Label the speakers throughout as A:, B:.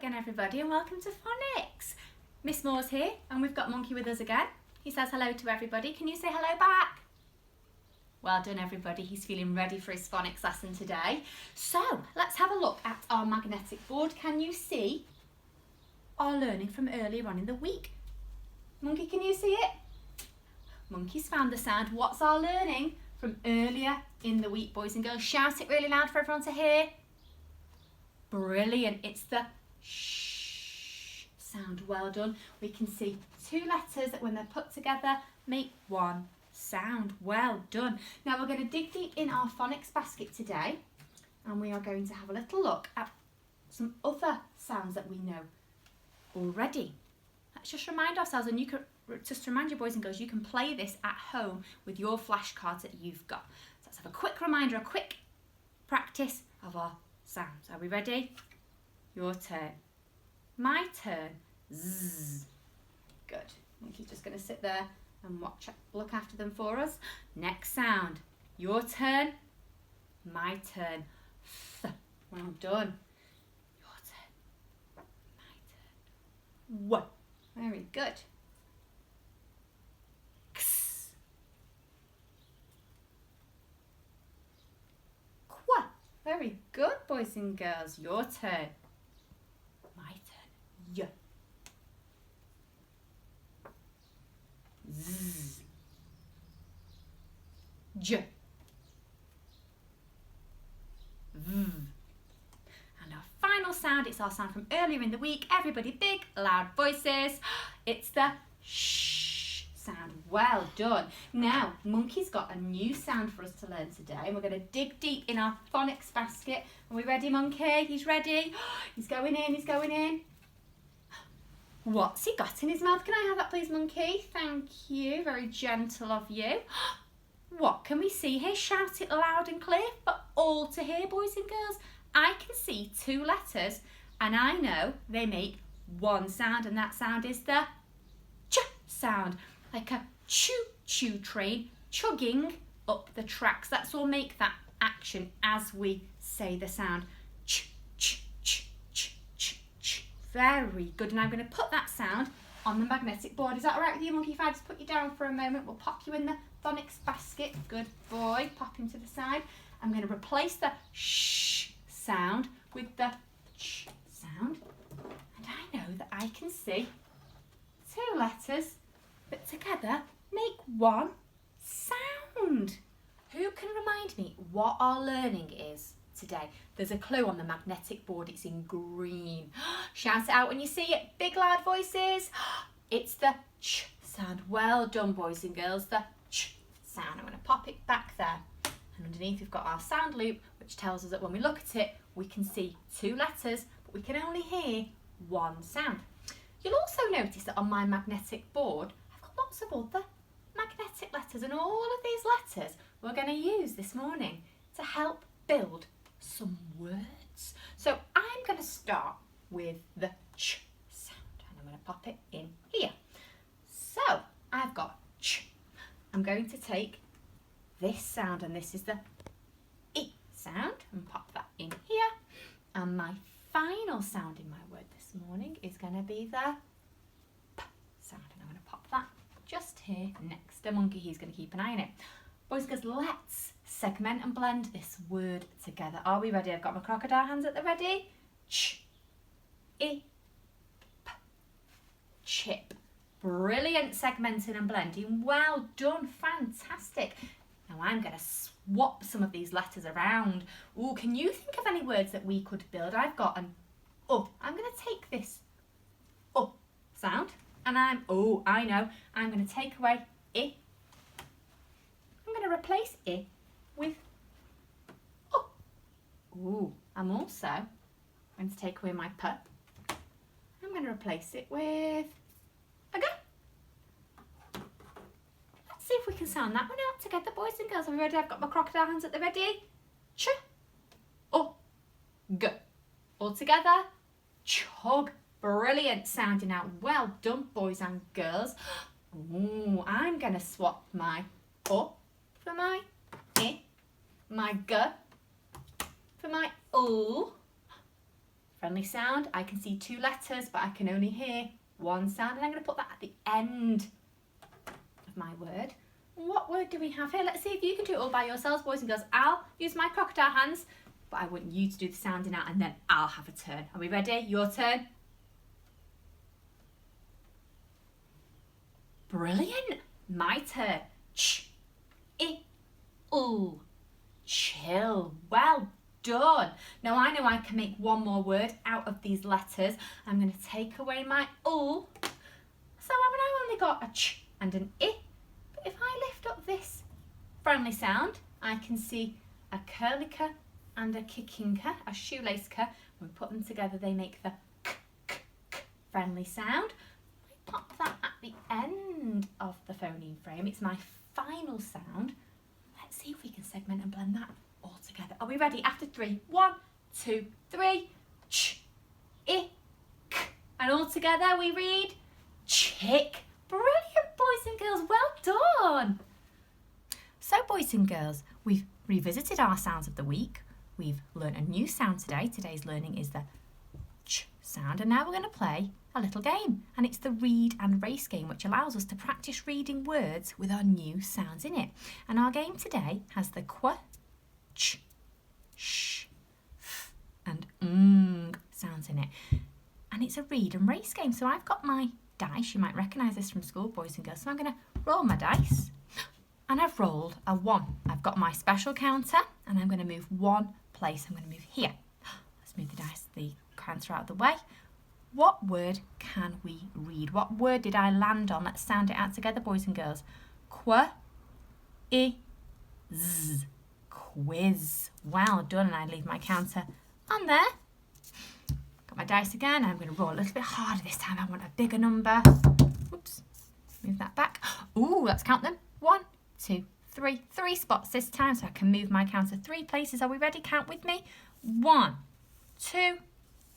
A: again everybody and welcome to Phonics. Miss Moore's here and we've got Monkey with us again. He says hello to everybody. Can you say hello back? Well done everybody, he's feeling ready for his phonics lesson today. So let's have a look at our magnetic board. Can you see our learning from earlier on in the week? Monkey, can you see it? Monkey's found the sound. What's our learning from earlier in the week, boys and girls? Shout it really loud for everyone to hear. Brilliant, it's the shh sound. Well done. We can see two letters that when they're put together make one sound. Well done. Now we're going to dig deep in our phonics basket today and we are going to have a little look at some other sounds that we know already. Let's just remind ourselves, and you can just remind your boys and girls, you can play this at home with your flashcards that you've got. So let's have a quick reminder, a quick practice of our sounds. Are we ready? Your turn. My turn. Zzz. Good. Monkey's just going to sit there and look after them for us. Next sound. Your turn. My turn. Th. Well done. Your turn. My turn. W. Very good. X. Qu. Very good, boys and girls. Your turn. My turn. Y. Z. J. V. And our final sound, it's our sound from earlier in the week. Everybody big, loud voices. It's the shh sound. Well done. Now, Monkey's got a new sound for us to learn today and we're going to dig deep in our phonics basket. Are we ready, Monkey? He's ready. He's going in, he's going in. What's he got in his mouth? Can I have that please, Monkey? Thank you. Very gentle of you. What can we see here? Shout it loud and clear for all to hear, boys and girls. I can see two letters and I know they make one sound, and that sound is the ch sound, like a choo-choo train chugging up the tracks. Let's all make that action as we say the sound. Ch, ch, ch, ch, ch, ch. Very good. And I'm going to put that sound on the magnetic board. Is that all right with you, Monkey? If I just put you down for a moment, we'll pop you in the phonics basket. Good boy. Pop him to the side. I'm going to replace the shh sound with the ch sound. And I know that I can see two letters that together make one sound. Who can remind me what our learning is today? There's a clue on the magnetic board. It's in green. Shout it out when you see it. Big loud voices. It's the ch sound. Well done, boys and girls. The ch sound. I'm going to pop it back there. And underneath we've got our sound loop, which tells us that when we look at it, we can see two letters, but we can only hear one sound. You'll also notice that on my magnetic board, I've got lots of other magnetic letters, and all of these letters we're going to use this morning to help build some words. So I'm going to start with the ch sound, and I'm going to pop it in here. So I've got ch. I'm going to take this sound, and this is the I sound, and pop that in here. And my final sound in my word this morning is going to be the P sound, and I'm going to pop that just here next to Monkey. He's going to keep an eye on it. Boys and girls, let's segment and blend this word together. Are we ready? I've got my crocodile hands at the ready. Ch, I, P, chip. Brilliant segmenting and blending. Well done. Fantastic. Now I'm going to swap some of these letters around. Oh, can you think of any words that we could build? I've got an oh. I'm going to take this oh sound and I know. I'm going to take away I. I'm going to replace I with oh. Ooh, I'm also going to take away my P. I'm going to replace it with a G. See if we can sound that one out together, boys and girls. Are we ready? I've got my crocodile hands at the ready. Ch, oh, g. All together. Chug. Brilliant sounding out. Well done, boys and girls. Ooh, I'm going to swap my O for my I, my G for my O, Friendly sound, I can see 2 letters, but I can only hear 1 sound, and I'm going to put that at the end of my word. What word do we have here? Let's see if you can do it all by yourselves, boys and girls. I'll use my crocodile hands, but I want you to do the sounding out, and then I'll have a turn. Are we ready? Your turn. Brilliant. My turn. Ch, I, oo. Chill. Well done. Now I know I can make one more word out of these letters. I'm going to take away my oo. So I've now only got a ch and an I. But if I lift up this friendly sound, I can see a curlica and a kickinka, a shoelace-ka. When we put them together, they make the k, k, k friendly sound. I pop that at the end of the phoneme frame. It's my final sound. Let's see if we can segment and blend that all together. Are we ready? After 3. 1, 2, 3. Ch, I, k. And all together we read chick. Brilliant, boys and girls. Well done. So, boys and girls, we've revisited our sounds of the week. We've learned a new sound today. Today's learning is the ch sound. And now we're going to play a little game. And it's the read and race game, which allows us to practice reading words with our new sounds in it. And our game today has the qu, ch, sh, f, and ng sounds in it. And it's a read and race game. So I've got my dice. You might recognise this from school, boys and girls. So I'm going to roll my dice. And I've rolled a 1. I've got my special counter, and I'm going to move 1 place. I'm going to move here. Let's move the counter out of the way. What word can we read? What word did I land on? Let's sound it out together, boys and girls. Qu, I, z. Quiz. Well done. And I leave my counter on there. Got my dice again. I'm going to roll a little bit harder this time. I want a bigger number. Oops. Move that back. Ooh, let's count them. 1, 2, 3. 3 spots this time, so I can move my counter 3 places. Are we ready? Count with me. 1, 2,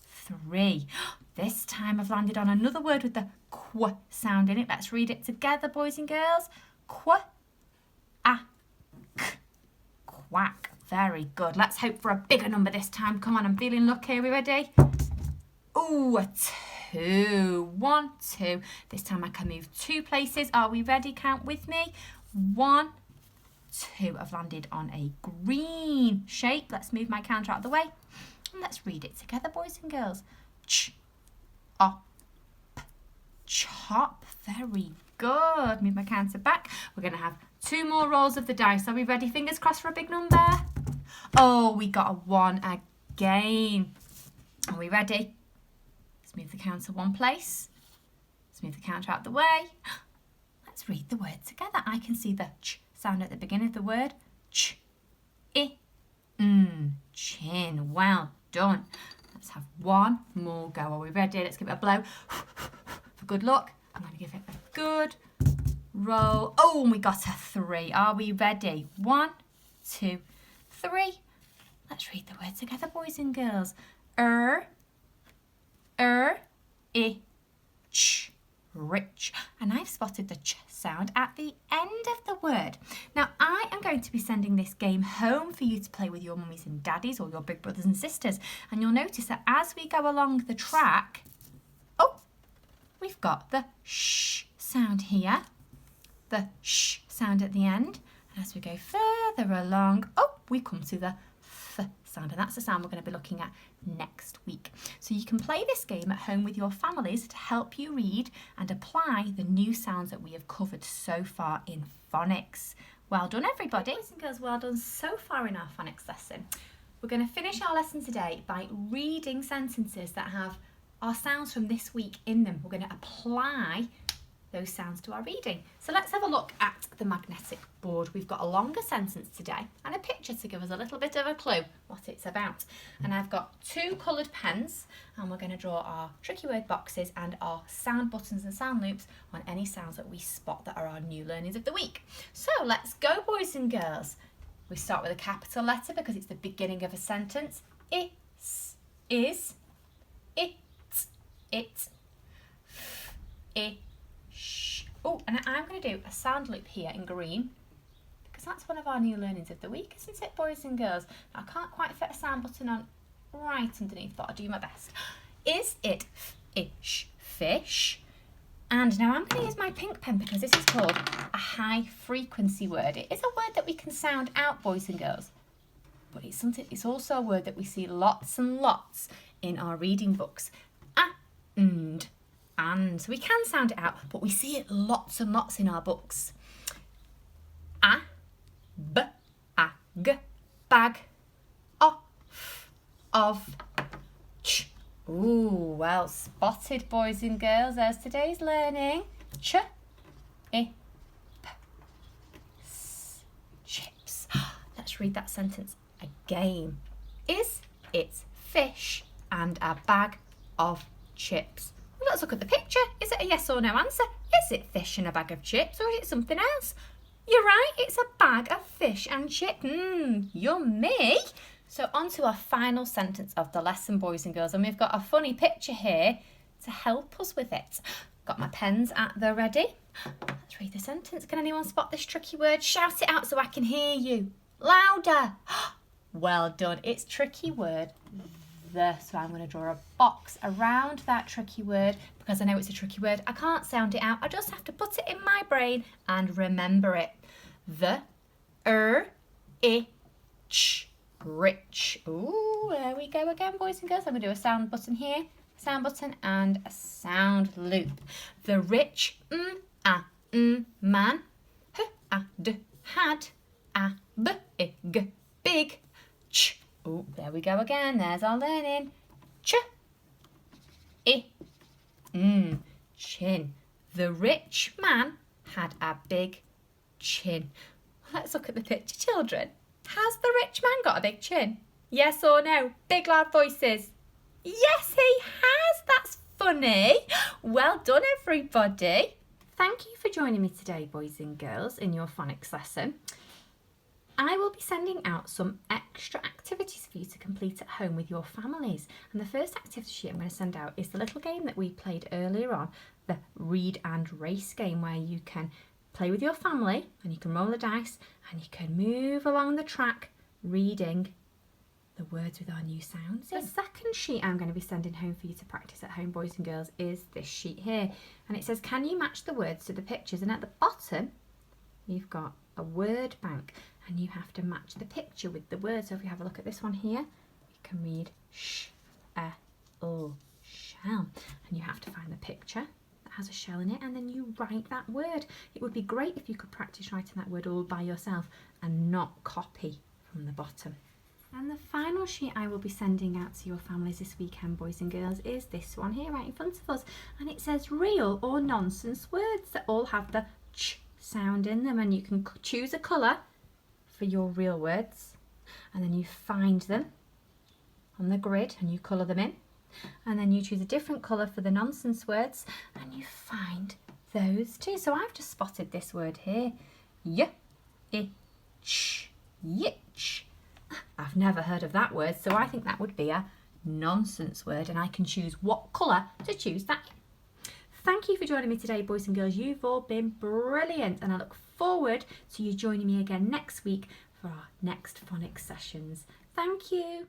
A: 3. This time I've landed on another word with the qu sound in it. Let's read it together, boys and girls. Qu, a, k. Quack. Very good. Let's hope for a bigger number this time. Come on, I'm feeling lucky. Are we ready? Ooh, a 2. 1, 2. This time I can move 2 places. Are we ready? Count with me. 1, 2. I've landed on a green shape. Let's move my counter out of the way. And let's read it together, boys and girls. Ch, op, chop. Very good. Move my counter back. We're going to have 2 more rolls of the dice. Are we ready? Fingers crossed for a big number. Oh, we got a 1 again. Are we ready? Let's move the counter 1 place. Let's move the counter out of the way. Let's read the word together. I can see the ch sound at the beginning of the word. Ch, I, chin. Well done. Let's have 1 more go. Are we ready? Let's give it a blow. For good luck, I'm going to give it a good roll. Oh, and we got a 3. Are we ready? 1, 2, 3. Let's read the word together, boys and girls. I, ch, rich. And I've spotted the ch sound at the end of the word. Now, I am going to be sending this game home for you to play with your mummies and daddies or your big brothers and sisters. And you'll notice that as we go along the track, oh, we've got the sh sound here, the sh sound at the end. And as we go further along, oh, we come to the th sound. And that's the sound we're going to be looking at next week. So you can play this game at home with your families to help you read and apply the new sounds that we have covered so far in phonics. Well done, everybody. Boys and girls, well done so far in our phonics lesson. We're going to finish our lesson today by reading sentences that have our sounds from this week in them. We're going to apply those sounds to our reading. So let's have a look at the magnetic board. We've got a longer sentence today and a picture to give us a little bit of a clue what it's about. And I've got 2 coloured pens, and we're going to draw our tricky word boxes and our sound buttons and sound loops on any sounds that we spot that are our new learnings of the week. So let's go, boys and girls. We start with a capital letter because it's the beginning of a sentence. Is, it, it, oh, and I'm going to do a sound loop here in green because that's one of our new learnings of the week, isn't it, boys and girls? Now, I can't quite fit a sound button on right underneath, but I'll do my best. Is it fish? And now I'm going to use my pink pen because this is called a high frequency word. It is a word that we can sound out, boys and girls. But it's also a word that we see lots and lots in our reading books. And. So we can sound it out, but we see it lots and lots in our books. Bag, of, ch. Ooh, well spotted, boys and girls. There's today's learning. Chips. Let's read that sentence again. Is it fish and a bag of chips? Well, let's look at the picture. Is it a yes or no answer? Is it fish and a bag of chips, or is it something else? You're right, it's a bag of fish and chips. Yummy. So on to our final sentence of the lesson, boys and girls, and we've got a funny picture here to help us with it. Got my pens at the ready. Let's read the sentence. Can anyone spot this tricky word? Shout it out so I can hear you. Louder. Well done. It's tricky word, the. So I'm going to draw a box around that tricky word because I know it's a tricky word. I can't sound it out. I just have to put it in my brain and remember it. The, ch. Rich. Ooh, there we go again, boys and girls. I'm going to do a sound button here, sound button, and a sound loop. The rich man had a big ch. Ooh, there we go again. There's our learning. Chin. The rich man had a big chin. Let's look at the picture, children. Has the rich man got a big chin? Yes or no? Big loud voices. Yes, he has. That's funny. Well done, everybody. Thank you for joining me today, boys and girls, in your phonics lesson. I will be sending out some extra activities for you to complete at home with your families. And the first activity sheet I'm going to send out is the little game that we played earlier on, the read and race game, where you can play with your family and you can roll the dice and you can move along the track reading the words with our new sounds. The second sheet I'm going to be sending home for you to practice at home, boys and girls, is this sheet here. And it says, can you match the words to the pictures? And at the bottom, you've got a word bank and you have to match the picture with the words. So if you have a look at this one here, you can read shell. And you have to find the picture that has a shell in it and then you write that word. It would be great if you could practice writing that word all by yourself and not copy from the bottom. And the final sheet I will be sending out to your families this weekend, boys and girls, is this one here right in front of us. And it says real or nonsense words that all have the ch sound in them. And you can choose a colour for your real words. And then you find them on the grid and you colour them in. And then you choose a different colour for the nonsense words and you find those too. So I've just spotted this word here. Yitch. I've never heard of that word, so I think that would be a nonsense word and I can choose what colour to choose that in. Thank you for joining me today, boys and girls. You've all been brilliant and I look forward to you joining me again next week for our next phonics sessions. Thank you.